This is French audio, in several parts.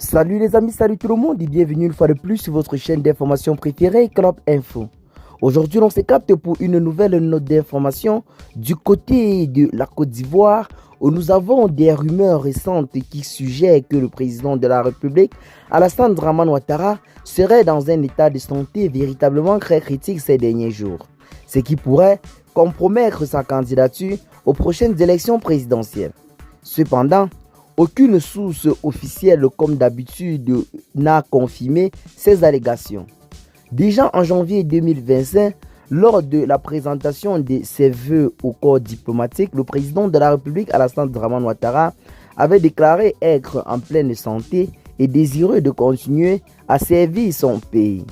Salut les amis, salut tout le monde et bienvenue une fois de plus sur votre chaîne d'information préférée, Club Info. Aujourd'hui, on se capte pour une nouvelle note d'information du côté de la Côte d'Ivoire où nous avons des rumeurs récentes qui suggèrent que le président de la République, Alassane Dramane Ouattara, serait dans un état de santé véritablement très critique ces derniers jours, ce qui pourrait compromettre sa candidature aux prochaines élections présidentielles. Cependant, aucune source officielle, comme d'habitude, n'a confirmé ces allégations. Déjà en janvier 2025, lors de la présentation de ses vœux au corps diplomatique, le président de la République, Alassane Dramane Ouattara, avait déclaré être en pleine santé et désireux de continuer à servir son pays.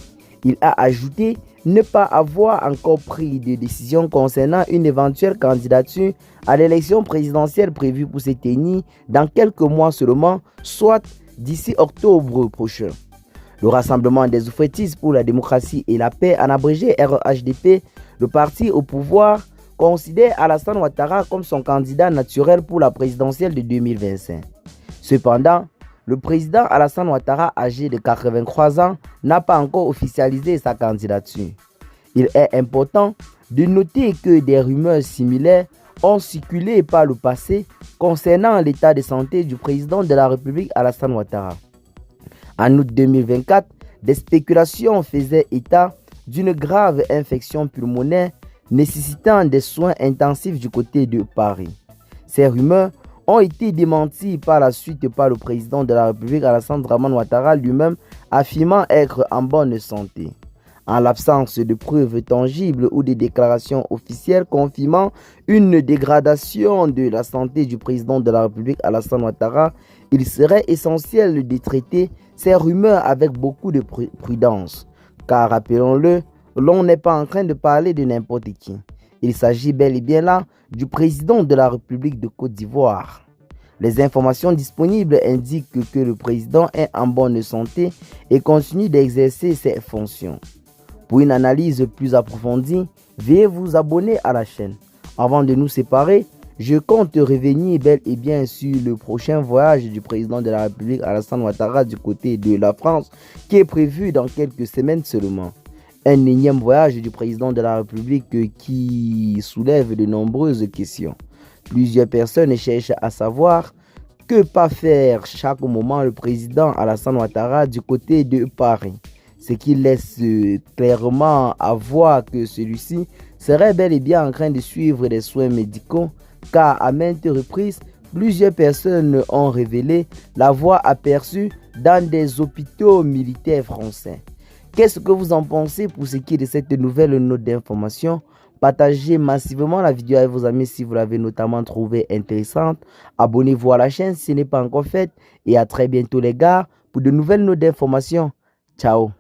Il a ajouté ne pas avoir encore pris de décision concernant une éventuelle candidature à l'élection présidentielle prévue pour se tenir dans quelques mois seulement, soit d'ici octobre prochain. Le Rassemblement des oufettistes pour la démocratie et la paix, en abrégé RHDP, le parti au pouvoir, considère Alassane Ouattara comme son candidat naturel pour la présidentielle de 2025. Cependant, le président Alassane Ouattara, âgé de 83 ans, n'a pas encore officialisé sa candidature. Il est important de noter que des rumeurs similaires ont circulé par le passé concernant l'état de santé du président de la République Alassane Ouattara. En août 2024, des spéculations faisaient état d'une grave infection pulmonaire nécessitant des soins intensifs du côté de Paris. Ces rumeurs ont été démentis par la suite par le président de la République Alassane Dramane Ouattara lui-même, affirmant être en bonne santé. En l'absence de preuves tangibles ou de déclarations officielles confirmant une dégradation de la santé du président de la République Alassane Ouattara, il serait essentiel de traiter ces rumeurs avec beaucoup de prudence. Car rappelons-le, l'on n'est pas en train de parler de n'importe qui. Il s'agit bel et bien là du président de la République de Côte d'Ivoire. Les informations disponibles indiquent que le président est en bonne santé et continue d'exercer ses fonctions. Pour une analyse plus approfondie, veuillez vous abonner à la chaîne. Avant de nous séparer, je compte revenir bel et bien sur le prochain voyage du président de la République Alassane Ouattara du côté de la France qui est prévu dans quelques semaines seulement. Un énième voyage du président de la République qui soulève de nombreuses questions. Plusieurs personnes cherchent à savoir que pas faire chaque moment le président Alassane Ouattara du côté de Paris. Ce qui laisse clairement à voir que celui-ci serait bel et bien en train de suivre des soins médicaux car à maintes reprises, plusieurs personnes ont révélé l'avoir aperçu dans des hôpitaux militaires français. Qu'est-ce que vous en pensez pour ce qui est de cette nouvelle note d'information? Partagez massivement la vidéo avec vos amis si vous l'avez notamment trouvée intéressante. Abonnez-vous à la chaîne si ce n'est pas encore fait. Et à très bientôt les gars pour de nouvelles notes d'information. Ciao.